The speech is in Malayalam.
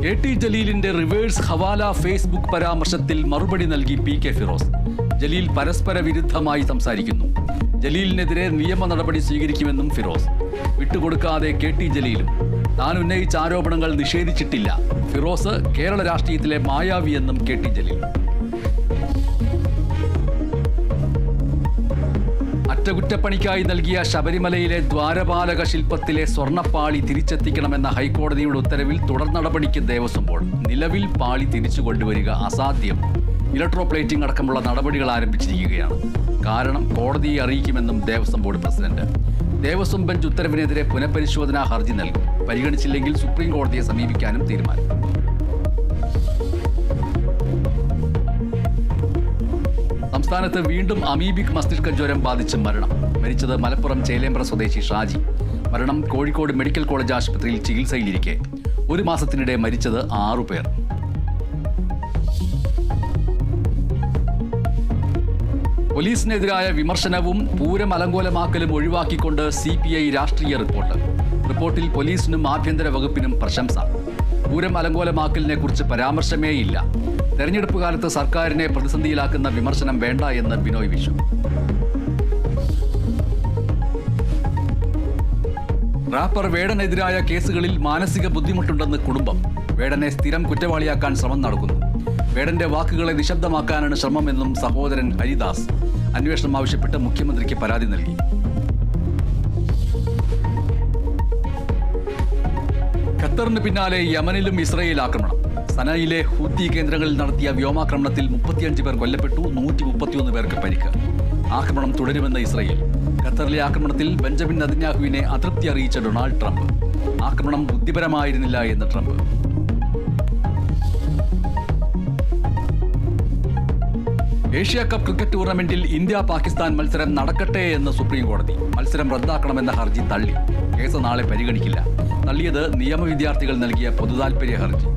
KT ജലീലിന്റെ റിവേഴ്സ് ഹവാല ഫേസ്ബുക്ക് പരാമർശത്തിൽ മറുപടി നൽകി PK ഫിറോസ്. ജലീൽ പരസ്പര വിരുദ്ധമായി സംസാരിക്കുന്നു. ജലീലിനെതിരെ നിയമ നടപടി സ്വീകരിക്കുമെന്നും ഫിറോസ്. വിട്ടുകൊടുക്കാതെ KT ജലീലും. താൻ ഉന്നയിച്ച ആരോപണങ്ങൾ നിഷേധിച്ചിട്ടില്ല. ഫിറോസ് കേരള രാഷ്ട്രീയത്തിലെ മായാവിയെന്നും KT ജലീൽ. അറ്റകുറ്റപ്പണിക്കായി നൽകിയ ശബരിമലയിലെ ദ്വാരപാലക ശില്പത്തിലെ സ്വർണ്ണപ്പാളി തിരിച്ചെത്തിക്കണമെന്ന ഹൈക്കോടതിയുടെ ഉത്തരവിൽ തുടർ നടപടിക്ക് ദേവസ്വം ബോർഡ്. നിലവിൽ പാളി തിരിച്ചു കൊണ്ടുവരിക അസാധ്യം. ഇലക്ട്രോപ്ലേറ്റിംഗ് അടക്കമുള്ള നടപടികൾ ആരംഭിച്ചിരിക്കുകയാണ്. കാരണം കോടതിയെ അറിയിക്കുമെന്നും Devaswom board president. Devaswom bench ഉത്തരവിനെതിരെ പുനഃപരിശോധനാ ഹർജി നൽകും. പരിഗണിച്ചില്ലെങ്കിൽ സുപ്രീം കോടതിയെ സമീപിക്കാനും തീരുമാനം. സംസ്ഥാനത്ത് വീണ്ടും അമീബിക് മസ്തിഷ്ക ജ്വരം ബാധിച്ച് മരണം. മരിച്ചത് മലപ്പുറം ചേലേമ്പ്ര സ്വദേശി ഷാജി. മരണം കോഴിക്കോട് മെഡിക്കൽ കോളേജ് ആശുപത്രിയിൽ ചികിത്സയിലിരിക്കെ. ഒരു മാസത്തിനിടെ മരിച്ചത് 6 പേർ. പോലീസിനെതിരായ വിമർശനവും പൂരം അലങ്കോലമാക്കലും ഒഴിവാക്കിക്കൊണ്ട് CPI രാഷ്ട്രീയ റിപ്പോർട്ട്. റിപ്പോർട്ടിൽ പോലീസിനും ആഭ്യന്തര വകുപ്പിനും പ്രശംസ. പൂരം അലങ്കോലമാക്കലിനെ കുറിച്ച് പരാമർശമേയില്ല. തെരഞ്ഞെടുപ്പ് കാലത്ത് സർക്കാരിനെ പ്രതിസന്ധിയിലാക്കുന്ന വിമർശനം വേണ്ട എന്ന് ബിനോയ് വിശ്വം. റാപ്പർ വേടനെതിരായ കേസുകളിൽ മാനസിക ബുദ്ധിമുട്ടുണ്ടെന്ന് കുടുംബം. വേടനെ സ്ഥിരം കുറ്റവാളിയാക്കാൻ ശ്രമം നടക്കുന്നു. വേടന്റെ വാക്കുകളെ നിശബ്ദമാക്കാനാണ് ശ്രമമെന്നും സഹോദരൻ ഹരിദാസ്. അന്വേഷണം ആവശ്യപ്പെട്ട് മുഖ്യമന്ത്രിക്ക് പരാതി നൽകി. ഖത്തറിന് പിന്നാലെ യമനിലും ഇസ്രയേൽ ആക്രമണം. സനയിലെ ഹൂത്തി കേന്ദ്രങ്ങളിൽ നടത്തിയ വ്യോമാക്രമണത്തിൽ 35 പേർ കൊല്ലപ്പെട്ടു, 131 പേർക്ക് പരിക്ക്. ആക്രമണം തുടരുമെന്ന് ഇസ്രയേൽ. ഖത്തറിലെ ആക്രമണത്തിൽ ബെഞ്ചമിൻ നെതന്യാഹുവിനെ അതൃപ്തി അറിയിച്ച ഡൊണാൾഡ് ട്രംപ്. ആക്രമണം ബുദ്ധിപരമായിരുന്നില്ല എന്ന് ട്രംപ്. ഏഷ്യ കപ്പ് ക്രിക്കറ്റ് ടൂർണമെന്റിൽ ഇന്ത്യ പാകിസ്ഥാൻ മത്സരം നടക്കട്ടെ എന്ന് സുപ്രീം കോടതി. മത്സരം റദ്ദാക്കണമെന്ന ഹർജി തള്ളി. കേസ് നാളെ പരിഗണിക്കില്ല. തള്ളിയത് നിയമ വിദ്യാർത്ഥികൾ നൽകിയ പൊതുതാൽപര്യ ഹർജി.